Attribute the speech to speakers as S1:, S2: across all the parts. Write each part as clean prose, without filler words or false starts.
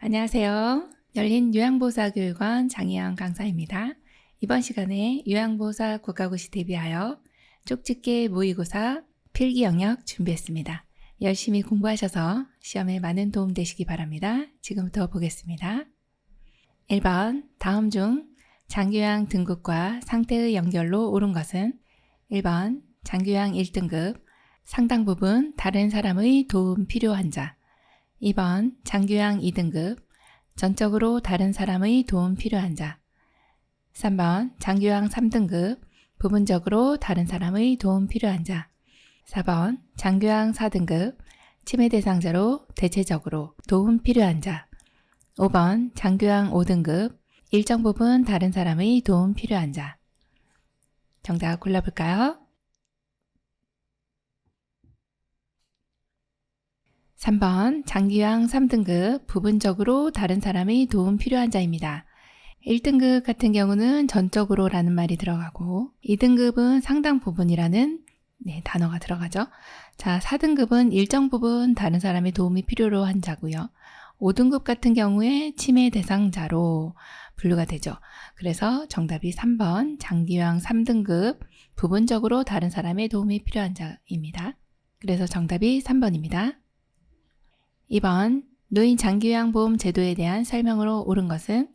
S1: 안녕하세요. 열린 요양보호사교육원 장희영 강사입니다. 이번 시간에 요양보호사 국가고시 대비하여 쪽집게 모의고사 필기 영역 준비했습니다. 열심히 공부하셔서 시험에 많은 도움 되시기 바랍니다. 지금부터 보겠습니다. 1번 다음 중 장교양 등급과 상태의 연결로 옳은 것은 1번 장교양 1등급 상당 부분 다른 사람의 도움 필요한 자 2번 장교양 2등급 전적으로 다른 사람의 도움 필요한 자 3번 장교양 3등급 부분적으로 다른 사람의 도움 필요한 자 4번 장교양 4등급 치매 대상자로 대체적으로 도움 필요한 자 5번 장교양 5등급 일정 부분 다른 사람의 도움 필요한 자 정답 골라볼까요? 3번 장교양 3등급 부분적으로 다른 사람의 도움 필요한 자입니다. 1등급 같은 경우는 전적으로 라는 말이 들어가고 2등급은 상당 부분이라는 단어가 들어가죠. 자, 4등급은 일정 부분 다른 사람의 도움이 필요로 한 자고요. 5등급 같은 경우에 치매 대상자로 분류가 되죠. 그래서 정답이 3번 장교양 3등급 부분적으로 다른 사람의 도움이 필요한 자입니다. 그래서 정답이 3번입니다. 2번 노인 장교양보험 제도에 대한 설명으로 옳은 것은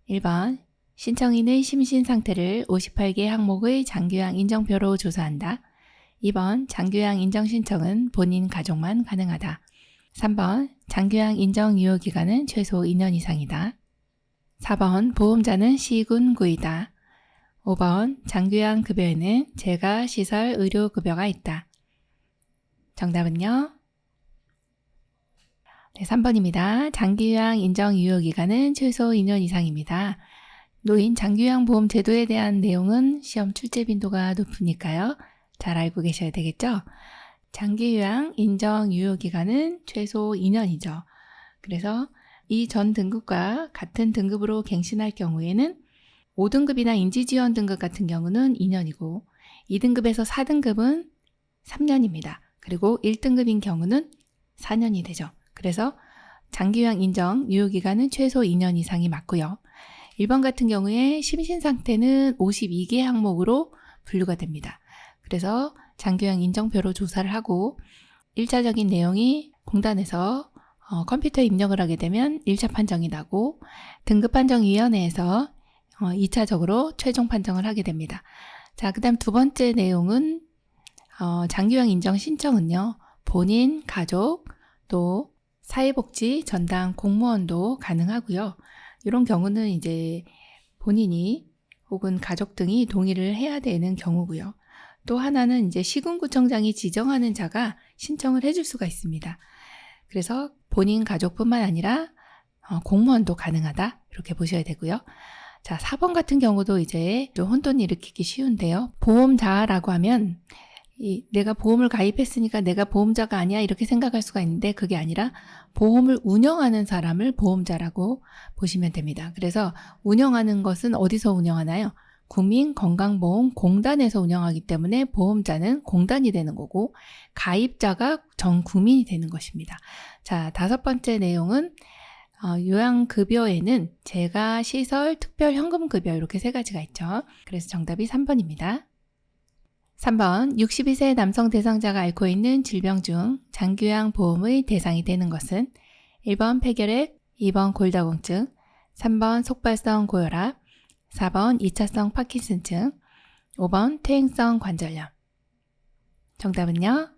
S1: 1번 신청인의 심신 상태를 58개 항목의 장교양 인정표로 조사한다. 2번 장교양 인정 신청은 본인 가족만 가능하다. 3번 장교양 인정 유효기간은 최소 2년 이상이다. 4번 보험자는 시군구이다. 5번 장교양 급여에는 재가 시설 의료급여가 있다. 정답은요? 3번입니다. 장기요양 인정 유효기간은 최소 2년 이상입니다. 노인 장기요양 보험 제도에 대한 내용은 시험 출제 빈도가 높으니까요. 잘 알고 계셔야 되겠죠? 장기요양 인정 유효기간은 최소 2년이죠. 그래서 이 전 등급과 같은 등급으로 갱신할 경우에는 5등급이나 인지지원 등급 같은 경우는 2년이고 2등급에서 4등급은 3년입니다. 그리고 1등급인 경우는 4년이 되죠. 그래서 장기요양 인정 유효기간은 최소 2년 이상이 맞고요. 1번 같은 경우에 심신상태는 52개 항목으로 분류가 됩니다. 그래서 장기요양 인정표로 조사를 하고 1차적인 내용이 공단에서 컴퓨터에 입력을 하게 되면 1차 판정이 나고 등급판정위원회에서 2차적으로 최종 판정을 하게 됩니다. 자, 그 다음 두 번째 내용은 장기요양 인정 신청은요. 본인, 가족, 또 사회복지 전담 공무원도 가능하고요. 이런 경우는 이제 본인이 혹은 가족 등이 동의를 해야 되는 경우고요. 또 하나는 이제 시군구청장이 지정하는 자가 신청을 해줄 수가 있습니다. 그래서 본인 가족뿐만 아니라 공무원도 가능하다 이렇게 보셔야 되고요. 자, 4번 같은 경우도 이제 좀 혼돈 일으키기 쉬운데요. 보험자라고 하면 내가 보험을 가입했으니까 내가 보험자가 아니야 이렇게 생각할 수가 있는데 그게 아니라 보험을 운영하는 사람을 보험자라고 보시면 됩니다. 그래서 운영하는 것은 어디서 운영하나요? 국민건강보험공단에서 운영하기 때문에 보험자는 공단이 되는 거고 가입자가 전 국민이 되는 것입니다. 자, 다섯 번째 내용은 요양급여에는 재가, 시설, 특별현금급여 이렇게 세 가지가 있죠. 그래서 정답이 3번입니다. 3번 62세 남성 대상자가 앓고 있는 질병 중 장기요양 보험의 대상이 되는 것은 1번 폐결핵, 2번 골다공증, 3번 속발성 고혈압, 4번 2차성 파킨슨증, 5번 퇴행성 관절염. 정답은요?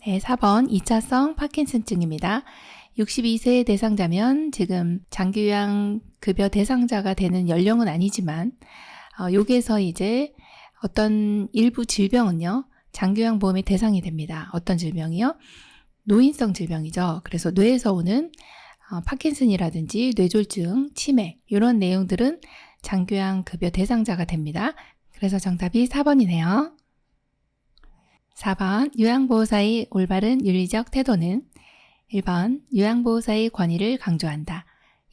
S1: 네, 4번 2차성 파킨슨증입니다. 62세 대상자면 지금 장기요양 급여 대상자가 되는 연령은 아니지만 여기에서 이제 어떤 일부 질병은요, 장기요양 보험의 대상이 됩니다. 어떤 질병이요? 노인성 질병이죠. 그래서 뇌에서 오는 파킨슨이라든지 뇌졸중, 치매 이런 내용들은 장기요양 급여 대상자가 됩니다. 그래서 정답이 4번이네요. 4번 요양보호사의 올바른 윤리적 태도는 1번 요양보호사의 권위를 강조한다.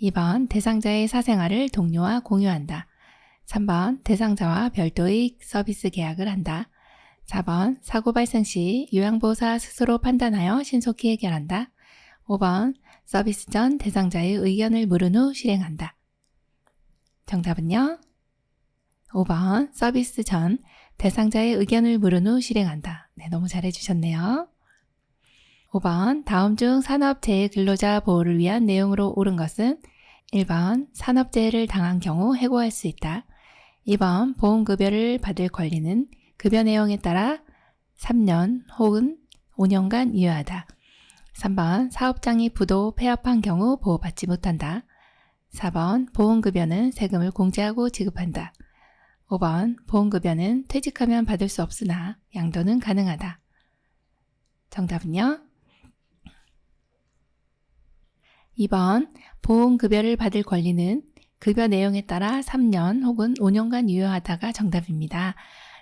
S1: 2번 대상자의 사생활을 동료와 공유한다. 3번 대상자와 별도의 서비스 계약을 한다. 4번 사고 발생 시 요양보호사 스스로 판단하여 신속히 해결한다. 5번 서비스 전 대상자의 의견을 물은 후 실행한다. 정답은요? 5번 서비스 전 대상자의 의견을 물은 후 실행한다. 네, 너무 잘해주셨네요. 5번 다음 중 산업재해 근로자 보호를 위한 내용으로 옳은 것은 1번 산업재해를 당한 경우 해고할 수 있다. 2번 보험급여를 받을 권리는 급여 내용에 따라 3년 혹은 5년간 유효하다. 3번 사업장이 부도 폐업한 경우 보호받지 못한다. 4번 보험급여는 세금을 공제하고 지급한다. 5번 보험급여는 퇴직하면 받을 수 없으나 양도는 가능하다. 정답은요? 2번 보험급여를 받을 권리는 급여 내용에 따라 3년 혹은 5년간 유효하다가 정답입니다.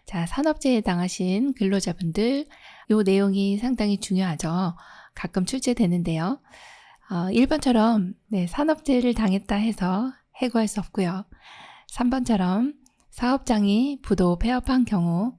S1: 자, 산업재해에 당하신 근로자분들 이 내용이 상당히 중요하죠. 가끔 출제되는데요. 1번처럼 산업재해를 당했다 해서 해고할 수 없고요. 3번처럼 사업장이 부도 폐업한 경우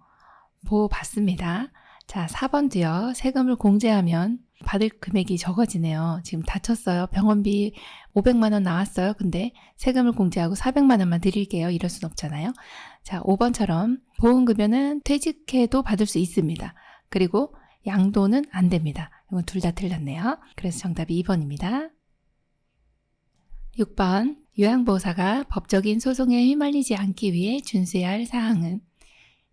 S1: 보호받습니다. 자, 4번도요. 세금을 공제하면 받을 금액이 적어지네요. 지금 다쳤어요. 병원비 500만 원 나왔어요. 근데 세금을 공제하고 400만 원만 드릴게요. 이럴 순 없잖아요. 자, 5번처럼 보험급여는 퇴직해도 받을 수 있습니다. 그리고 양도는 안 됩니다. 이건 둘 다 틀렸네요. 그래서 정답이 2번입니다. 6번 요양보호사가 법적인 소송에 휘말리지 않기 위해 준수해야 할 사항은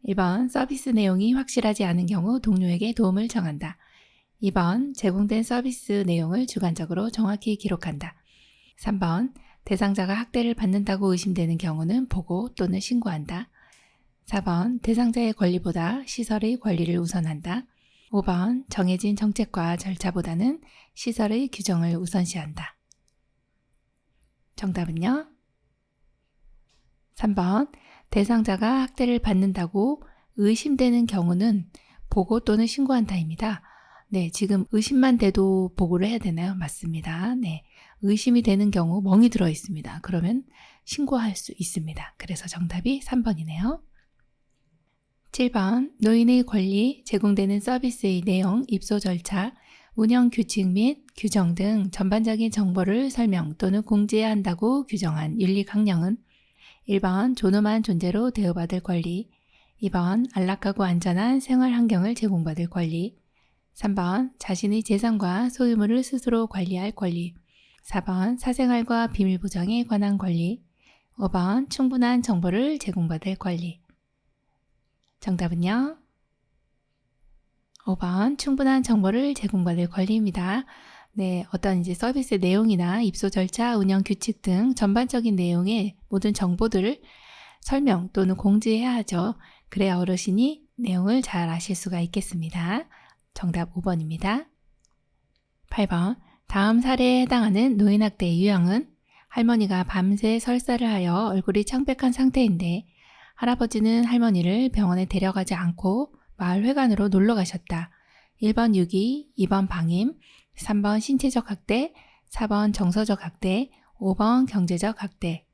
S1: 1번 서비스 내용이 확실하지 않은 경우 동료에게 도움을 청한다. 2번 제공된 서비스 내용을 주관적으로 정확히 기록한다. 3번 대상자가 학대를 받는다고 의심되는 경우는 보고 또는 신고한다. 4번 대상자의 권리보다 시설의 권리를 우선한다. 5번 정해진 정책과 절차보다는 시설의 규정을 우선시한다. 정답은요? 3번 대상자가 학대를 받는다고 의심되는 경우는 보고 또는 신고한다입니다. 네, 지금 의심만 돼도 보고를 해야 되나요? 맞습니다. 네, 의심이 되는 경우 멍이 들어 있습니다. 그러면 신고할 수 있습니다. 그래서 정답이 3번이네요. 7번 노인의 권리, 제공되는 서비스의 내용, 입소 절차, 운영 규칙 및 규정 등 전반적인 정보를 설명 또는 공지해야 한다고 규정한 윤리 강령은 1번 존엄한 존재로 대우받을 권리, 2번 안락하고 안전한 생활 환경을 제공받을 권리, 3번 자신의 재산과 소유물을 스스로 관리할 권리, 4번 사생활과 비밀 보장에 관한 권리, 5번 충분한 정보를 제공받을 권리. 정답은요? 5번 충분한 정보를 제공받을 권리입니다. 네, 어떤 이제 서비스 내용이나 입소 절차, 운영 규칙 등 전반적인 내용의 모든 정보들을 설명 또는 공지해야 하죠. 그래야 어르신이 내용을 잘 아실 수가 있겠습니다. 정답 5번입니다. 8번 다음 사례에 해당하는 노인학대의 유형은 할머니가 밤새 설사를 하여 얼굴이 창백한 상태인데 할아버지는 할머니를 병원에 데려가지 않고 마을 회관으로 놀러 가셨다. 1번 유기, 2번 방임, 3번 신체적 학대, 4번 정서적 학대, 5번 경제적 학대.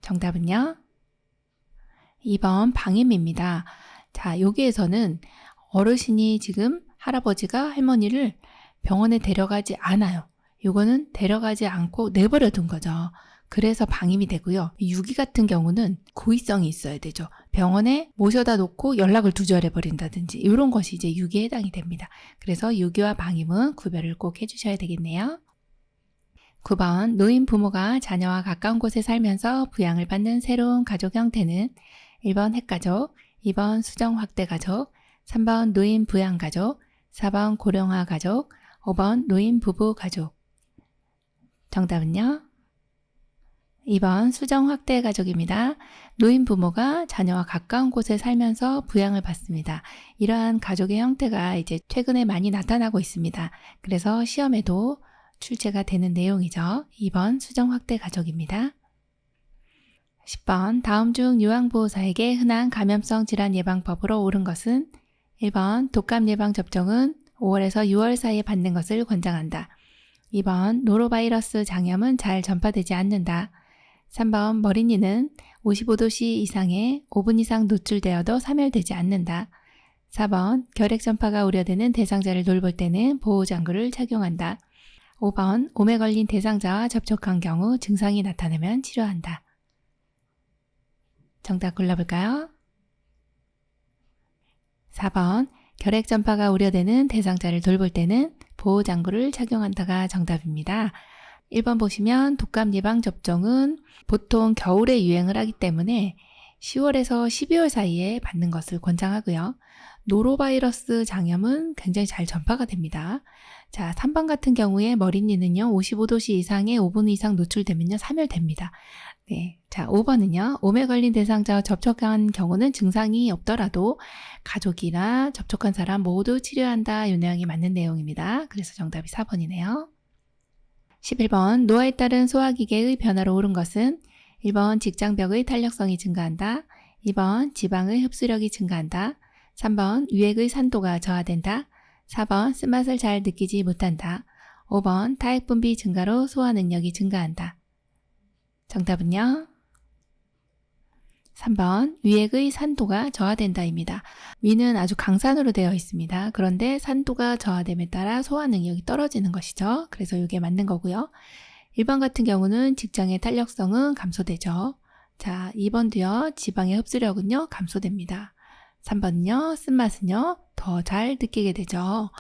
S1: 정답은요? 2번 방임입니다. 자, 여기에서는 어르신이 지금 할아버지가 할머니를 병원에 데려가지 않아요. 이거는 데려가지 않고 내버려 둔 거죠. 그래서 방임이 되고요. 유기 같은 경우는 고의성이 있어야 되죠. 병원에 모셔다 놓고 연락을 두절해 버린다든지 이런 것이 이제 유기에 해당이 됩니다. 그래서 유기와 방임은 구별을 꼭 해주셔야 되겠네요. 9번 노인 부모가 자녀와 가까운 곳에 살면서 부양을 받는 새로운 가족 형태는 1번 핵가족, 2번 수정 확대 가족, 3번 노인 부양 가족, 4번 고령화 가족, 5번 노인 부부 가족. 정답은요? 2번 수정 확대 가족입니다. 노인 부모가 자녀와 가까운 곳에 살면서 부양을 받습니다. 이러한 가족의 형태가 이제 최근에 많이 나타나고 있습니다. 그래서 시험에도 출제가 되는 내용이죠. 2번 수정 확대 가족입니다. 10번 다음 중 요양보호사에게 흔한 감염성 질환 예방법으로 옳은 것은 1번 독감 예방 접종은 5월에서 6월 사이에 받는 것을 권장한다. 2번 노로바이러스 장염은 잘 전파되지 않는다. 3번 머리니는 55도씨 이상에 5분 이상 노출되어도 사멸되지 않는다. 4번 결핵 전파가 우려되는 대상자를 돌볼 때는 보호장구를 착용한다. 5번 몸에 걸린 대상자와 접촉한 경우 증상이 나타나면 치료한다. 정답 골라볼까요? 4번 결핵 전파가 우려되는 대상자를 돌볼 때는 보호장구를 착용한다가 정답입니다. 1번 보시면 독감 예방 접종은 보통 겨울에 유행을 하기 때문에 10월에서 12월 사이에 받는 것을 권장하고요. 노로바이러스 장염은 굉장히 잘 전파가 됩니다. 자, 3번 같은 경우에 머리니는요, 55도씨 이상에 5분 이상 노출되면요, 사멸됩니다. 네. 자, 5번은요, 몸에 걸린 대상자와 접촉한 경우는 증상이 없더라도 가족이나 접촉한 사람 모두 치료한다. 이 내용이 맞는 내용입니다. 그래서 정답이 4번이네요. 11번, 노화에 따른 소화기계의 변화로 옳은 것은 1번 직장벽의 탄력성이 증가한다. 2번 지방의 흡수력이 증가한다. 3번 위액의 산도가 저하된다. 4번 쓴맛을 잘 느끼지 못한다. 5번 타액 분비 증가로 소화 능력이 증가한다. 정답은요? 3번 위액의 산도가 저하된다입니다. 위는 아주 강산으로 되어 있습니다. 그런데 산도가 저하됨에 따라 소화 능력이 떨어지는 것이죠. 그래서 이게 맞는 거고요. 1번 같은 경우는 직장의 탄력성은 감소되죠. 자, 2번도요. 지방의 흡수력은요. 감소됩니다. 3번은요. 쓴맛은요. 더 잘 느끼게 되죠.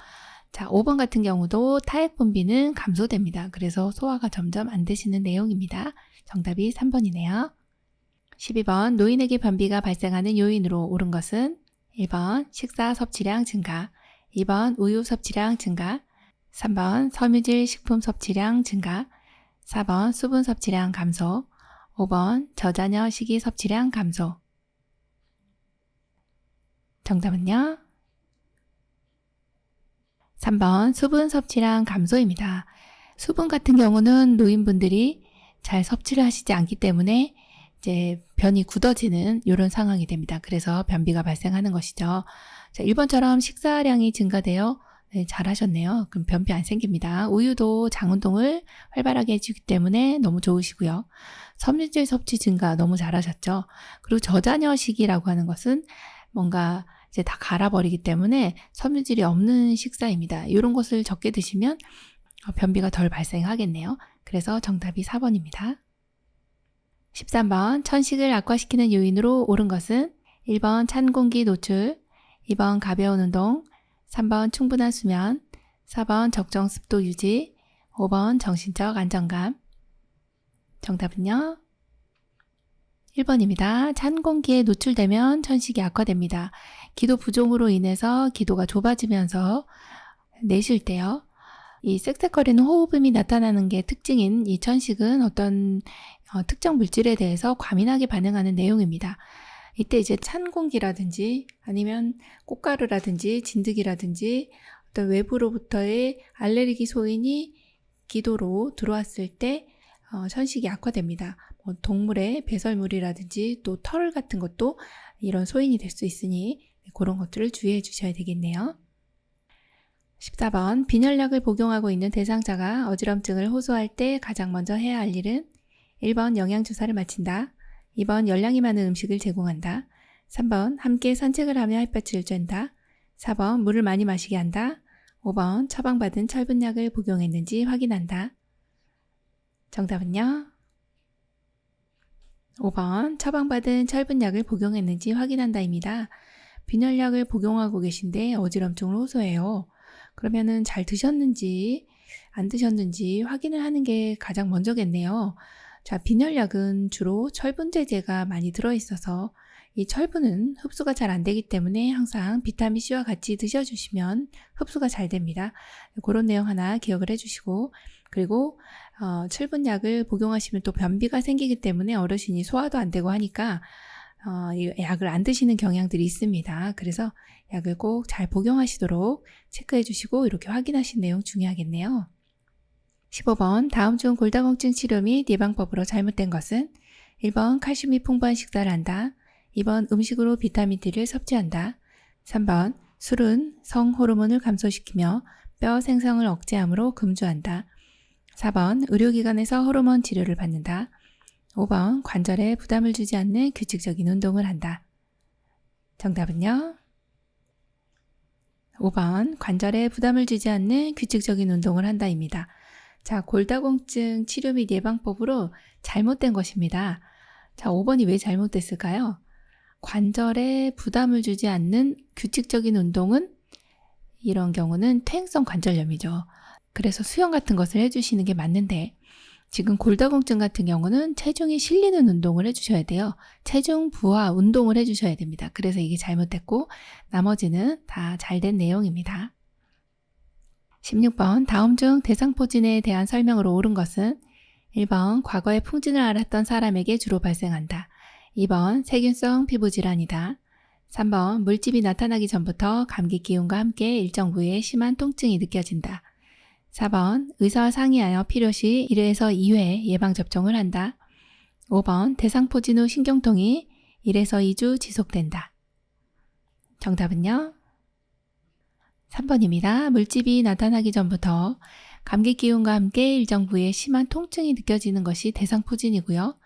S1: 자, 5번 같은 경우도 타액 분비는 감소됩니다. 그래서 소화가 점점 안 되시는 내용입니다. 정답이 3번이네요. 12번 노인에게 변비가 발생하는 요인으로 옳은 것은 1번 식사 섭취량 증가, 2번 우유 섭취량 증가, 3번 섬유질 식품 섭취량 증가, 4번 수분 섭취량 감소, 5번 저자녀 식이 섭취량 감소. 정답은요? 3번 수분 섭취량 감소입니다. 수분 같은 경우는 노인분들이 잘 섭취를 하시지 않기 때문에 이제 변이 굳어지는 이런 상황이 됩니다. 그래서 변비가 발생하는 것이죠. 자, 1번처럼 식사량이 증가되어 네, 잘하셨네요. 그럼 변비 안 생깁니다. 우유도 장운동을 활발하게 해주기 때문에 너무 좋으시고요. 섬유질 섭취 증가 너무 잘하셨죠. 그리고 저자녀식이라고 하는 것은 뭔가 이제 다 갈아버리기 때문에 섬유질이 없는 식사입니다. 이런 것을 적게 드시면 변비가 덜 발생하겠네요. 그래서 정답이 4번입니다. 13번 천식을 악화시키는 요인으로 옳은 것은 1번 찬 공기 노출, 2번 가벼운 운동, 3번 충분한 수면, 4번 적정 습도 유지, 5번 정신적 안정감. 정답은요? 1번입니다. 찬 공기에 노출되면 천식이 악화됩니다. 기도 부종으로 인해서 기도가 좁아지면서 내쉴 때요. 이 쌕쌕거리는 호흡음이 나타나는 게 특징인 이 천식은 어떤 특정 물질에 대해서 과민하게 반응하는 내용입니다. 이때 이제 찬 공기라든지 아니면 꽃가루라든지 진드기라든지 어떤 외부로부터의 알레르기 소인이 기도로 들어왔을 때 천식이 악화됩니다. 동물의 배설물이라든지 또 털 같은 것도 이런 소인이 될 수 있으니 그런 것들을 주의해 주셔야 되겠네요. 14번 빈혈약을 복용하고 있는 대상자가 어지럼증을 호소할 때 가장 먼저 해야 할 일은 1번 영양주사를 마친다. 2번 열량이 많은 음식을 제공한다. 3번 함께 산책을 하며 햇볕을 쬐다. 4번 물을 많이 마시게 한다. 5번 처방받은 철분약을 복용했는지 확인한다. 정답은요? 5번 처방받은 철분약을 복용했는지 확인한다입니다. 빈혈약을 복용하고 계신데 어지럼증을 호소해요. 그러면은 잘 드셨는지 안 드셨는지 확인을 하는 게 가장 먼저겠네요. 자, 빈혈약은 주로 철분제제가 많이 들어있어서 이 철분은 흡수가 잘 안 되기 때문에 항상 비타민C와 같이 드셔주시면 흡수가 잘 됩니다. 그런 내용 하나 기억을 해주시고, 그리고 철분약을 복용하시면 또 변비가 생기기 때문에 어르신이 소화도 안 되고 하니까 이 약을 안 드시는 경향들이 있습니다. 그래서 약을 꼭 잘 복용하시도록 체크해 주시고 이렇게 확인하신 내용 중요하겠네요. 15번 다음 중 골다공증 치료 및 예방법으로 잘못된 것은 1번 칼슘이 풍부한 식사를 한다. 2번 음식으로 비타민 D를 섭취한다. 3번 술은 성호르몬을 감소시키며 뼈 생성을 억제하므로 금주한다. 4번 의료기관에서 호르몬 치료를 받는다. 5번 관절에 부담을 주지 않는 규칙적인 운동을 한다. 정답은요? 5번 관절에 부담을 주지 않는 규칙적인 운동을 한다입니다. 자, 골다공증 치료 및 예방법으로 잘못된 것입니다. 자, 5번이 왜 잘못됐을까요? 관절에 부담을 주지 않는 규칙적인 운동은 이런 경우는 퇴행성 관절염이죠. 그래서 수영 같은 것을 해주시는 게 맞는데 지금 골다공증 같은 경우는 체중이 실리는 운동을 해주셔야 돼요. 체중 부하 운동을 해주셔야 됩니다. 그래서 이게 잘못됐고 나머지는 다 잘된 내용입니다. 16번 다음 중 대상포진에 대한 설명으로 옳은 것은 1번 과거에 풍진을 앓았던 사람에게 주로 발생한다. 2번 세균성 피부질환이다. 3번 물집이 나타나기 전부터 감기 기운과 함께 일정 부위에 심한 통증이 느껴진다. 4번 의사와 상의하여 필요시 1회에서 2회 예방접종을 한다. 5번 대상포진 후 신경통이 1에서 2주 지속된다. 정답은요? 3번입니다. 물집이 나타나기 전부터 감기 기운과 함께 일정 부위에 심한 통증이 느껴지는 것이 대상포진이고요.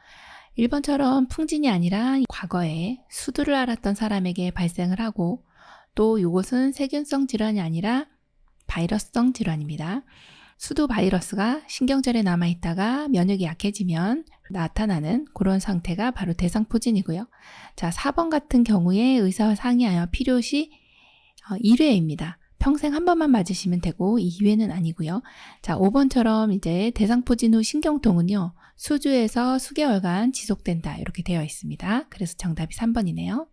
S1: 1번처럼 풍진이 아니라 과거에 수두를 앓았던 사람에게 발생을 하고 또 이것은 세균성 질환이 아니라 바이러스성 질환입니다. 수두 바이러스가 신경절에 남아있다가 면역이 약해지면 나타나는 그런 상태가 바로 대상포진이고요. 자, 4번 같은 경우에 의사와 상의하여 필요시 1회입니다. 평생 한 번만 맞으시면 되고 2회는 아니고요. 자, 5번처럼 이제 대상포진 후 신경통은요. 수주에서 수개월간 지속된다 이렇게 되어 있습니다. 그래서 정답이 3번이네요.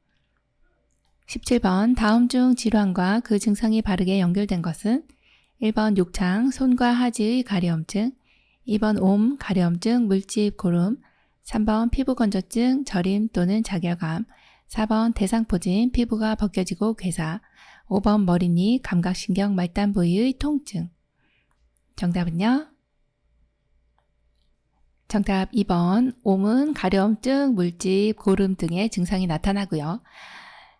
S1: 17번 다음 중 질환과 그 증상이 바르게 연결된 것은 1번 욕창, 손과 하지의 가려움증, 2번 옴, 가려움증, 물집, 고름, 3번 피부 건조증, 저림 또는 자결감, 4번 대상포진, 피부가 벗겨지고 괴사, 5번 머리니, 감각신경, 말단 부위의 통증. 정답은요? 정답 2번 옴은 가려움증, 물집, 고름 등의 증상이 나타나고요.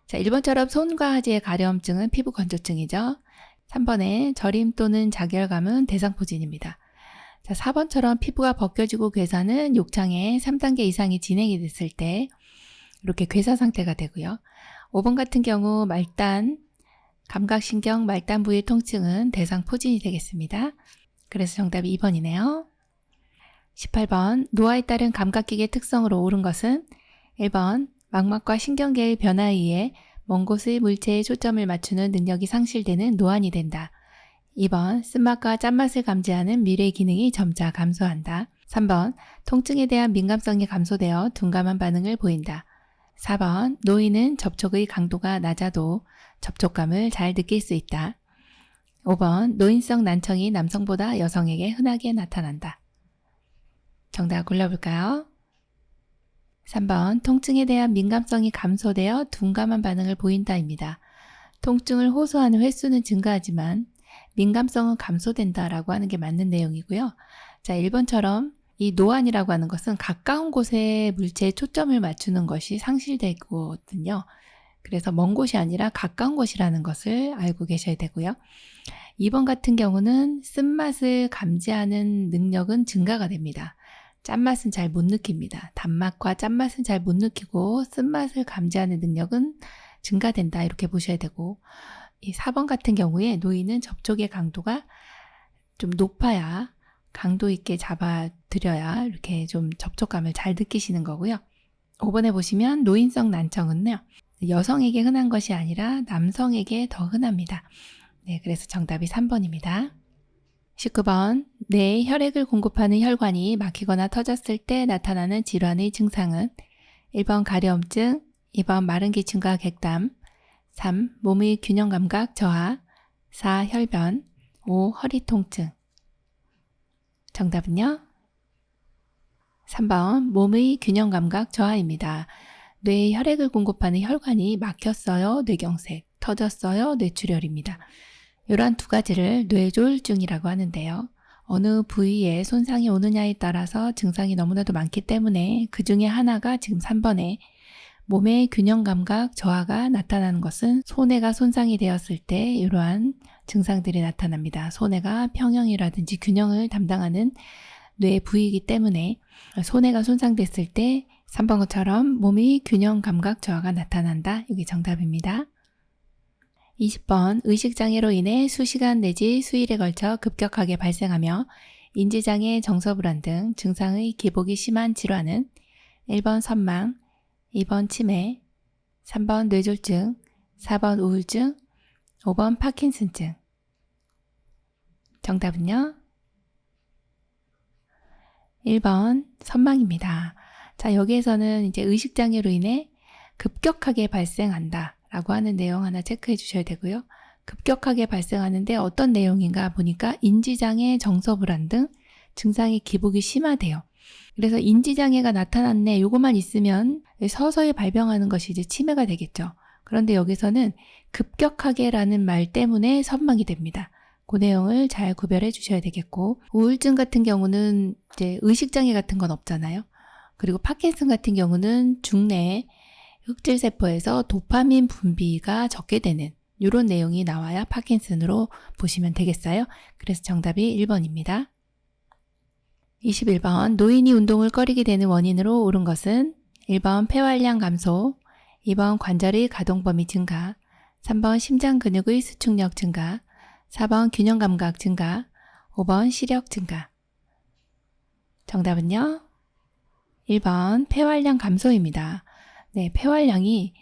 S1: 자, 1번처럼 손과 하지의 가려움증은 피부 건조증이죠. 3번의 저림 또는 자결감은 대상포진입니다. 자, 4번처럼 피부가 벗겨지고 괴사는 욕창의 3단계 이상이 진행이 됐을 때 이렇게 괴사 상태가 되고요. 5번 같은 경우 말단, 감각신경, 말단 부위 통증은 대상포진이 되겠습니다. 그래서 정답이 2번이네요. 18번 노화에 따른 감각기계 특성으로 옳은 것은 1번 망막과 신경계의 변화에 의해 먼 곳의 물체에 초점을 맞추는 능력이 상실되는 노안이 된다. 2번 쓴맛과 짠맛을 감지하는 미래 기능이 점차 감소한다. 3번 통증에 대한 민감성이 감소되어 둔감한 반응을 보인다. 4번 노인은 접촉의 강도가 낮아도 접촉감을 잘 느낄 수 있다. 5번 노인성 난청이 남성보다 여성에게 흔하게 나타난다. 정답 골라볼까요? 3번 통증에 대한 민감성이 감소되어 둔감한 반응을 보인다입니다. 통증을 호소하는 횟수는 증가하지만 민감성은 감소된다라고 하는 게 맞는 내용이고요. 자, 1번처럼 이 노안이라고 하는 것은 가까운 곳에 물체에 초점을 맞추는 것이 상실되거든요. 그래서 먼 곳이 아니라 가까운 곳이라는 것을 알고 계셔야 되고요. 2번 같은 경우는 쓴맛을 감지하는 능력은 증가가 됩니다. 짠맛은 잘 못 느낍니다. 단맛과 짠맛은 잘 못 느끼고 쓴맛을 감지하는 능력은 증가된다 이렇게 보셔야 되고 이 4번 같은 경우에 노인은 접촉의 강도가 좀 높아야 강도 있게 잡아드려야 이렇게 좀 접촉감을 잘 느끼시는 거고요. 5번에 보시면 노인성 난청은요. 여성에게 흔한 것이 아니라 남성에게 더 흔합니다. 네, 그래서 정답이 3번입니다. 19번 뇌에 혈액을 공급하는 혈관이 막히거나 터졌을 때 나타나는 질환의 증상은 1번 가려움증, 2번 마른 기침과 객담, 3. 몸의 균형 감각 저하, 4. 혈변, 5. 허리 통증. 정답은요? 3번 몸의 균형 감각 저하입니다. 뇌에 혈액을 공급하는 혈관이 막혔어요, 뇌경색, 터졌어요, 뇌출혈입니다. 이러한 두 가지를 뇌졸중이라고 하는데요. 어느 부위에 손상이 오느냐에 따라서 증상이 너무나도 많기 때문에 그 중에 하나가 지금 3번에 몸의 균형 감각 저하가 나타나는 것은 손해가 손상이 되었을 때 이러한 증상들이 나타납니다. 손해가 평형이라든지 균형을 담당하는 뇌 부위이기 때문에 손해가 손상됐을 때 3번 것처럼 몸의 균형 감각 저하가 나타난다. 이게 정답입니다. 20번 의식장애로 인해 수시간 내지 수일에 걸쳐 급격하게 발생하며 인지장애, 정서불안 등 증상의 기복이 심한 질환은 1번 선망, 2번 치매, 3번 뇌졸중, 4번 우울증, 5번 파킨슨증. 정답은요? 1번 선망입니다. 자, 여기에서는 이제 의식장애로 인해 급격하게 발생한다 라고 하는 내용 하나 체크해 주셔야 되고요. 급격하게 발생하는데 어떤 내용인가 보니까 인지장애, 정서불안 등 증상의 기복이 심하대요. 그래서 인지장애가 나타났네, 요것만 있으면 서서히 발병하는 것이 이제 치매가 되겠죠. 그런데 여기서는 급격하게라는 말 때문에 선망이 됩니다. 그 내용을 잘 구별해 주셔야 되겠고, 우울증 같은 경우는 이제 의식장애 같은 건 없잖아요. 그리고 파킨슨 같은 경우는 중내 흑질세포에서 도파민 분비가 적게 되는 이런 내용이 나와야 파킨슨으로 보시면 되겠어요. 그래서 정답이 1번입니다. 21번 노인이 운동을 꺼리게 되는 원인으로 옳은 것은 1번 폐활량 감소, 2번 관절의 가동 범위 증가, 3번 심장 근육의 수축력 증가, 4번 균형 감각 증가, 5번 시력 증가. 정답은요? 1번 폐활량 감소입니다. 네, 폐활량이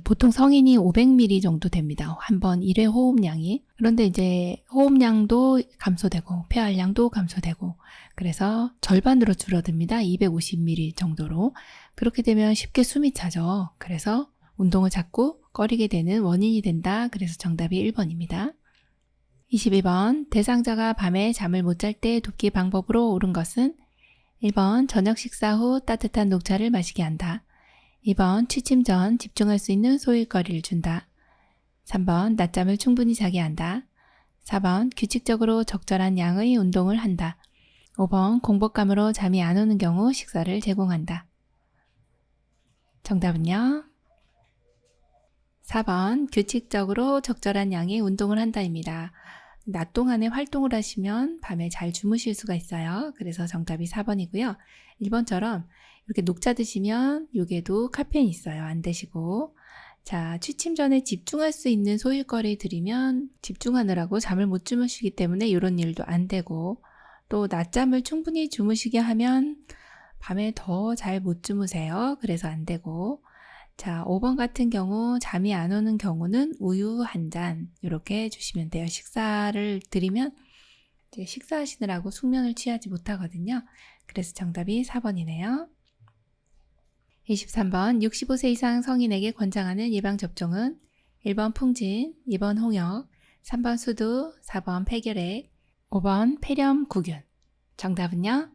S1: 보통 성인이 500ml 정도 됩니다. 한 번 1회 호흡량이. 그런데 이제 호흡량도 감소되고 폐활량도 감소되고 그래서 절반으로 줄어듭니다. 250ml 정도로. 그렇게 되면 쉽게 숨이 차죠. 그래서 운동을 자꾸 꺼리게 되는 원인이 된다. 그래서 정답이 1번입니다. 22번 대상자가 밤에 잠을 못 잘 때 돕기 방법으로 옳은 것은 1번 저녁 식사 후 따뜻한 녹차를 마시게 한다. 2번 취침 전 집중할 수 있는 소일거리를 준다. 3번 낮잠을 충분히 자게 한다. 4번 규칙적으로 적절한 양의 운동을 한다. 5번 공복감으로 잠이 안 오는 경우 식사를 제공한다. 정답은요? 4번 규칙적으로 적절한 양의 운동을 한다입니다. 낮 동안에 활동을 하시면 밤에 잘 주무실 수가 있어요. 그래서 정답이 4번이고요. 1번처럼 이렇게 녹차 드시면 요게도 카페인 있어요. 안 드시고. 자, 취침 전에 집중할 수 있는 소일거리 들이면 집중하느라고 잠을 못 주무시기 때문에 이런 일도 안 되고, 또 낮잠을 충분히 주무시게 하면 밤에 더 잘 못 주무세요. 그래서 안 되고. 자, 5번 같은 경우 잠이 안 오는 경우는 우유 한 잔 이렇게 해주시면 돼요. 식사를 드리면 이제 식사하시느라고 숙면을 취하지 못하거든요. 그래서 정답이 4번이네요. 23번 65세 이상 성인에게 권장하는 예방접종은 1번 풍진, 2번 홍역, 3번 수두, 4번 폐결핵, 5번 폐렴구균. 정답은요?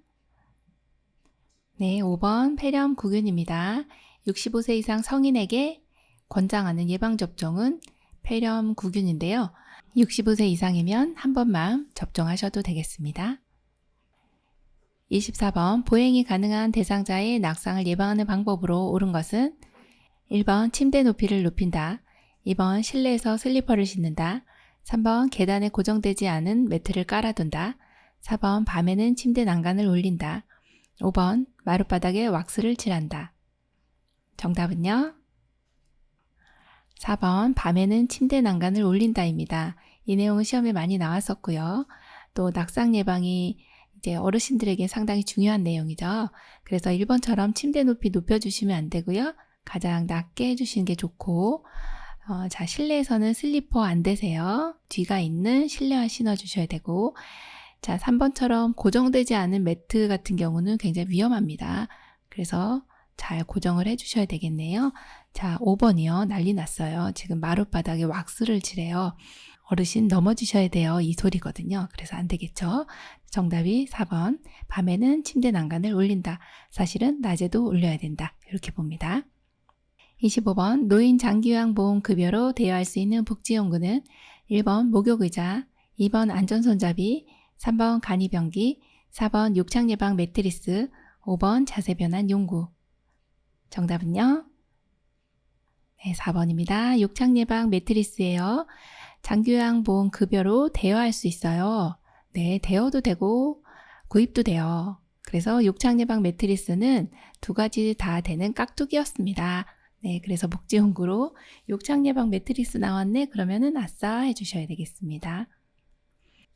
S1: 네, 5번 폐렴구균입니다. 65세 이상 성인에게 권장하는 예방접종은 폐렴구균인데요. 65세 이상이면 한 번만 접종하셔도 되겠습니다. 24번 보행이 가능한 대상자의 낙상을 예방하는 방법으로 옳은 것은 1번 침대 높이를 높인다. 2번 실내에서 슬리퍼를 신는다. 3번 계단에 고정되지 않은 매트를 깔아둔다. 4번 밤에는 침대 난간을 올린다. 5번 마룻바닥에 왁스를 칠한다. 정답은요? 4번 밤에는 침대 난간을 올린다입니다. 이 내용은 시험에 많이 나왔었고요. 또 낙상 예방이 이제 어르신들에게 상당히 중요한 내용이죠. 그래서 1번처럼 침대 높이 높여주시면 안 되고요. 가장 낮게 해주시는 게 좋고, 자, 실내에서는 슬리퍼 안 대세요. 뒤가 있는 실내화 신어주셔야 되고, 자, 3번처럼 고정되지 않은 매트 같은 경우는 굉장히 위험합니다. 그래서 잘 고정을 해주셔야 되겠네요. 자, 5번이요. 난리 났어요. 지금 마룻바닥에 왁스를 칠해요. 어르신 넘어지셔야 돼요. 이 소리거든요. 그래서 안 되겠죠. 정답이 4번. 밤에는 침대 난간을 올린다. 사실은 낮에도 올려야 된다. 이렇게 봅니다. 25번 노인 장기요양보험 급여로 대여할 수 있는 복지연구는 1번 목욕의자, 2번 안전손잡이, 3번 간이병기, 4번 욕창예방 매트리스, 5번 자세변환 용구. 정답은요? 네, 4번입니다. 욕창예방 매트리스예요. 장기요양보험 급여로 대여할 수 있어요. 네, 대여도 되고 구입도 돼요. 그래서 욕창예방 매트리스는 두 가지 다 되는 깍두기였습니다. 네, 그래서 복지연구로 욕창 예방 매트리스 나왔네? 그러면은 아싸 해주셔야 되겠습니다.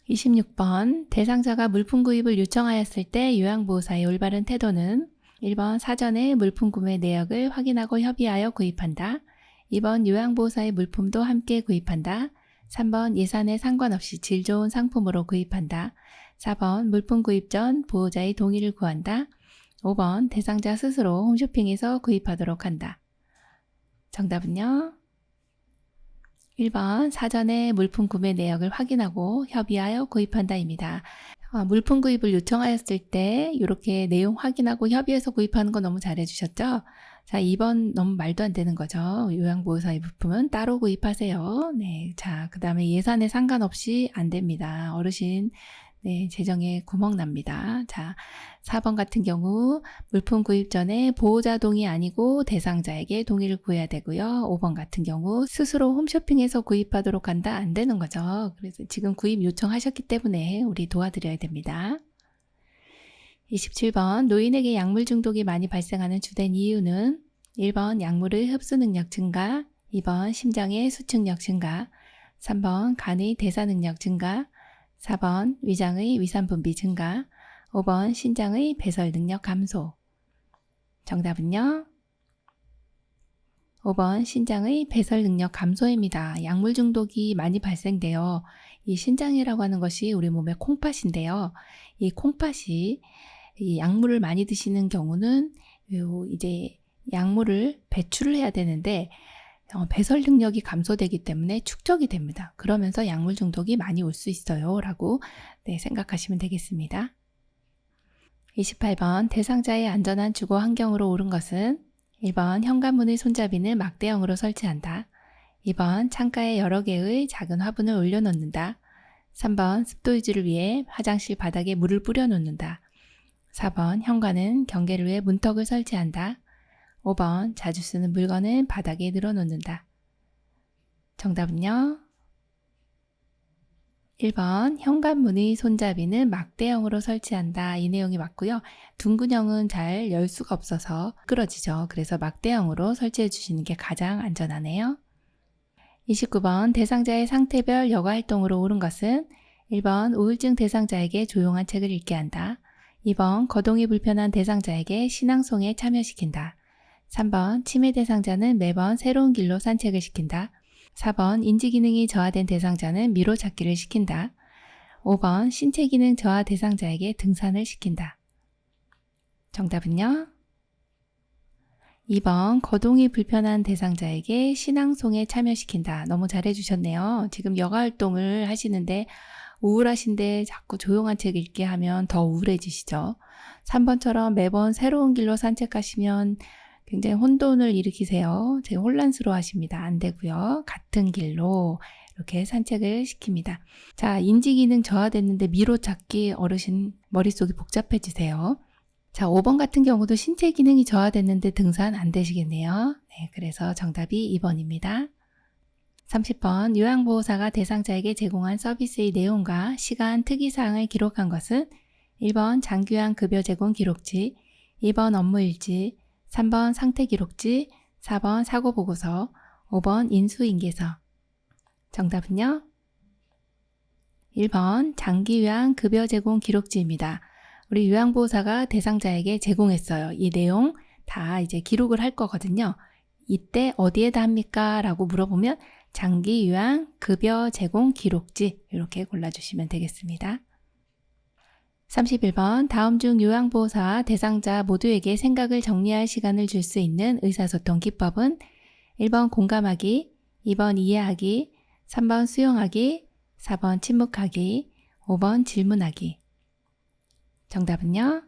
S1: 26번 대상자가 물품 구입을 요청하였을 때 요양보호사의 올바른 태도는 1번 사전에 물품 구매 내역을 확인하고 협의하여 구입한다. 2번 요양보호사의 물품도 함께 구입한다. 3번 예산에 상관없이 질 좋은 상품으로 구입한다. 4번 물품 구입 전 보호자의 동의를 구한다. 5번 대상자 스스로 홈쇼핑에서 구입하도록 한다. 정답은요? 1번 사전에 물품 구매 내역을 확인하고 협의하여 구입한다입니다. 물품 구입을 요청하였을 때 이렇게 내용 확인하고 협의해서 구입하는 거 너무 잘해주셨죠? 자, 2번 너무 말도 안 되는 거죠. 요양보호사의 물품은 따로 구입하세요. 네, 자, 그 다음에 예산에 상관없이 안 됩니다. 어르신 네, 재정에 구멍 납니다. 자, 4번 같은 경우 물품 구입 전에 보호자 동의 아니고 대상자에게 동의를 구해야 되고요. 5번 같은 경우 스스로 홈쇼핑에서 구입하도록 한다 안 되는 거죠. 그래서 지금 구입 요청하셨기 때문에 우리 도와드려야 됩니다. 27번 노인에게 약물 중독이 많이 발생하는 주된 이유는 1번 약물의 흡수 능력 증가, 2번 심장의 수축력 증가, 3번 간의 대사 능력 증가, 4번 위장의 위산 분비 증가, 5번 신장의 배설 능력 감소. 정답은요? 5번 신장의 배설 능력 감소입니다. 약물 중독이 많이 발생돼요. 이 신장이라고 하는 것이 우리 몸의 콩팥인데요. 이 콩팥이 이 약물을 많이 드시는 경우는 이제 약물을 배출을 해야 되는데 배설 능력이 감소되기 때문에 축적이 됩니다. 그러면서 약물 중독이 많이 올 수 있어요. 라고 생각하시면 되겠습니다. 28번 대상자의 안전한 주거 환경으로 옳은 것은 1번 현관문의 손잡이는 막대형으로 설치한다. 2번 창가에 여러 개의 작은 화분을 올려놓는다. 3번 습도 유지를 위해 화장실 바닥에 물을 뿌려놓는다. 4번 현관은 경계를 위해 문턱을 설치한다. 5번 자주 쓰는 물건은 바닥에 늘어놓는다. 정답은요? 1번 현관문의 손잡이는 막대형으로 설치한다. 이 내용이 맞고요. 둥근형은 잘 열 수가 없어서 미끄러지죠. 그래서 막대형으로 설치해 주시는 게 가장 안전하네요. 29번 대상자의 상태별 여가활동으로 옳은 것은 1번 우울증 대상자에게 조용한 책을 읽게 한다. 2번 거동이 불편한 대상자에게 신앙송에 참여시킨다. 3번 치매 대상자는 매번 새로운 길로 산책을 시킨다. 4번 인지기능이 저하된 대상자는 미로 찾기를 시킨다. 5번 신체기능 저하 대상자에게 등산을 시킨다. 정답은요? 2번 거동이 불편한 대상자에게 신앙송에 참여시킨다. 너무 잘해주셨네요. 지금 여가활동을 하시는데 우울하신데 자꾸 조용한 책 읽게 하면 더 우울해지시죠. 3번처럼 매번 새로운 길로 산책하시면 굉장히 혼돈을 일으키세요. 되게 혼란스러워 하십니다. 안 되고요. 같은 길로 이렇게 산책을 시킵니다. 자, 인지기능 저하됐는데 미로 찾기 어르신 머릿속이 복잡해지세요. 자, 5번 같은 경우도 신체 기능이 저하됐는데 등산 안 되시겠네요. 네, 그래서 정답이 2번입니다. 30번 요양보호사가 대상자에게 제공한 서비스의 내용과 시간, 특이사항을 기록한 것은 1번 장기요양 급여 제공 기록지, 2번 업무일지, 3번 상태기록지, 4번 사고보고서, 5번 인수인계서. 정답은요? 1번 장기요양 급여 제공 기록지입니다. 우리 요양보호사가 대상자에게 제공했어요. 이 내용 다 이제 기록을 할 거거든요. 이때 어디에다 합니까? 라고 물어보면 장기요양 급여 제공 기록지 이렇게 골라주시면 되겠습니다. 31번 다음 중 요양보호사와 대상자 모두에게 생각을 정리할 시간을 줄 수 있는 의사소통 기법은 1번 공감하기, 2번 이해하기, 3번 수용하기, 4번 침묵하기, 5번 질문하기. 정답은요?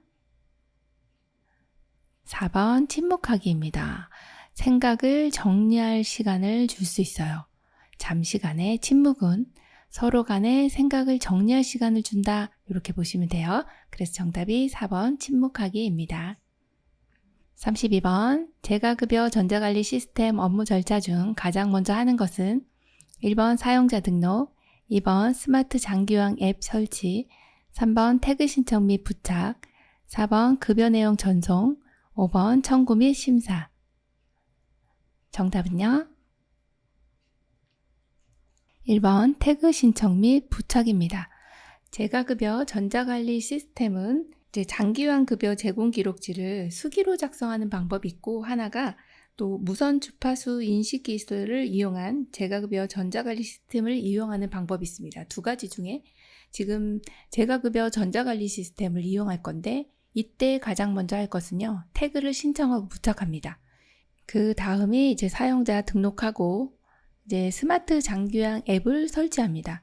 S1: 4번 침묵하기입니다. 생각을 정리할 시간을 줄 수 있어요. 잠시간의 침묵은 서로 간에 생각을 정리할 시간을 준다. 이렇게 보시면 돼요. 그래서 정답이 4번 침묵하기입니다. 32번 재가급여 전자관리 시스템 업무 절차 중 가장 먼저 하는 것은 1번 사용자 등록, 2번 스마트 장기요양 앱 설치, 3번 태그 신청 및 부착, 4번 급여 내용 전송, 5번 청구 및 심사. 정답은요? 1번 태그 신청 및 부착입니다. 재가급여 전자관리 시스템은 이제 장기요양 급여 제공 기록지를 수기로 작성하는 방법이 있고, 하나가 또 무선 주파수 인식 기술을 이용한 재가급여 전자관리 시스템을 이용하는 방법이 있습니다. 두 가지 중에 지금 재가급여 전자관리 시스템을 이용할 건데, 이때 가장 먼저 할 것은요, 태그를 신청하고 부착합니다. 그 다음에 이제 사용자 등록하고 이제 스마트 장기요양 앱을 설치합니다.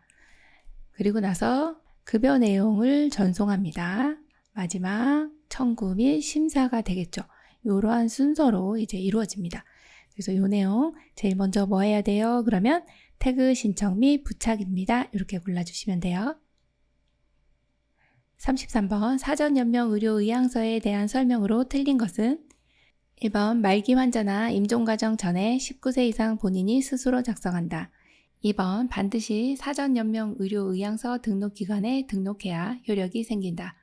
S1: 그리고 나서 급여 내용을 전송합니다. 마지막 청구 및 심사가 되겠죠. 이러한 순서로 이제 이루어집니다. 그래서 이 내용 제일 먼저 뭐 해야 돼요? 그러면 태그 신청 및 부착입니다. 이렇게 골라주시면 돼요. 33번 사전 연명 의료 의향서에 대한 설명으로 틀린 것은 1번 말기 환자나 임종 과정 전에 19세 이상 본인이 스스로 작성한다. 2번 반드시 사전 연명 의료 의향서 등록기관에 등록해야 효력이 생긴다.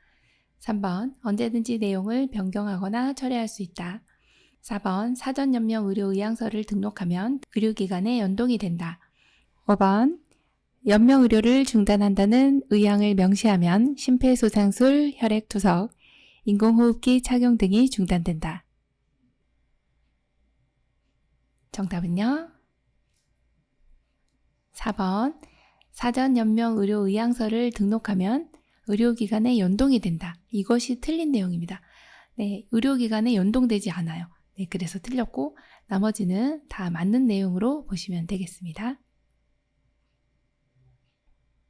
S1: 3번 언제든지 내용을 변경하거나 철회할 수 있다. 4번 사전 연명 의료 의향서를 등록하면 의료기관에 연동이 된다. 5번 연명 의료를 중단한다는 의향을 명시하면 심폐소생술, 혈액투석, 인공호흡기 착용 등이 중단된다. 정답은요? 4번 사전 연명 의료 의향서를 등록하면 의료기관에 연동이 된다. 이것이 틀린 내용입니다. 네, 의료기관에 연동되지 않아요. 네, 그래서 틀렸고 나머지는 다 맞는 내용으로 보시면 되겠습니다.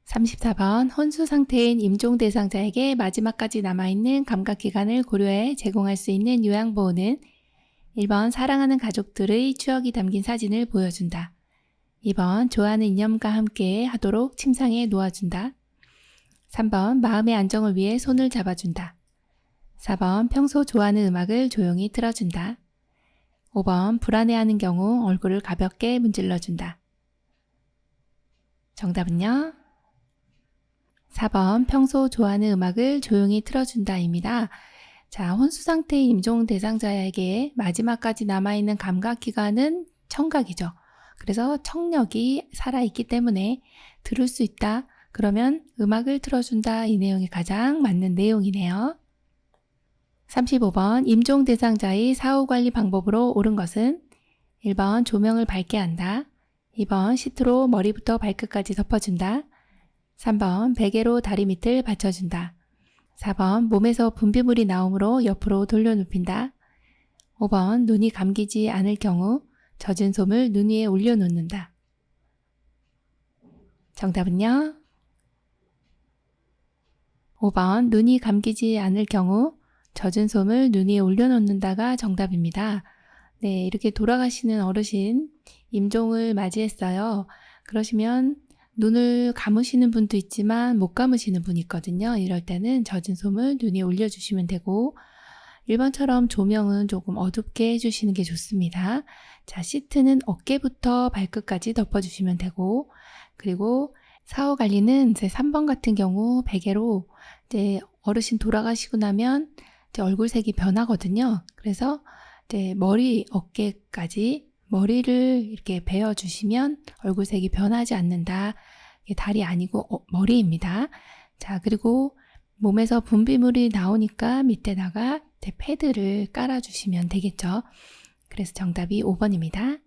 S1: 34번 혼수 상태인 임종 대상자에게 마지막까지 남아있는 감각기간을 고려해 제공할 수 있는 요양보호는 1번 사랑하는 가족들의 추억이 담긴 사진을 보여준다. 2번 좋아하는 이념과 함께 하도록 침상에 놓아준다. 3번 마음의 안정을 위해 손을 잡아준다. 4번 평소 좋아하는 음악을 조용히 틀어준다. 5번 불안해하는 경우 얼굴을 가볍게 문질러준다. 정답은요? 4번 평소 좋아하는 음악을 조용히 틀어준다입니다. 자, 혼수 상태의 임종 대상자에게 마지막까지 남아있는 감각기관은 청각이죠. 그래서 청력이 살아있기 때문에 들을 수 있다. 그러면 음악을 틀어준다. 이 내용이 가장 맞는 내용이네요. 35번 임종 대상자의 사후관리 방법으로 옳은 것은 1번 조명을 밝게 한다. 2번 시트로 머리부터 발끝까지 덮어준다. 3번 베개로 다리 밑을 받쳐준다. 4번 몸에서 분비물이 나오므로 옆으로 돌려눕힌다. 5번 눈이 감기지 않을 경우 젖은 솜을 눈 위에 올려놓는다. 정답은요? 5번 눈이 감기지 않을 경우 젖은 솜을 눈 위에 올려놓는다가 정답입니다. 네, 이렇게 돌아가시는 어르신 임종을 맞이했어요. 그러시면 눈을 감으시는 분도 있지만 못 감으시는 분이 있거든요. 이럴 때는 젖은 솜을 눈 위에 올려주시면 되고 1번처럼 조명은 조금 어둡게 해주시는 게 좋습니다. 자, 시트는 어깨부터 발끝까지 덮어주시면 되고 그리고 사후 관리는 이제 3번 같은 경우 베개로 이제 어르신 돌아가시고 나면 이제 얼굴색이 변하거든요. 그래서 이제 머리, 어깨까지 머리를 이렇게 베어주시면 얼굴색이 변하지 않는다. 이게 다리 아니고 머리입니다. 자, 그리고 몸에서 분비물이 나오니까 밑에다가 이제 패드를 깔아주시면 되겠죠. 그래서 정답이 5번입니다.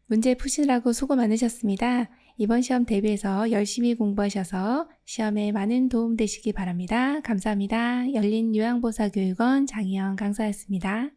S1: 문제 푸시느라고 수고 많으셨습니다. 이번 시험 대비해서 열심히 공부하셔서 시험에 많은 도움 되시기 바랍니다. 감사합니다. 열린요양보사교육원 장희영 강사였습니다.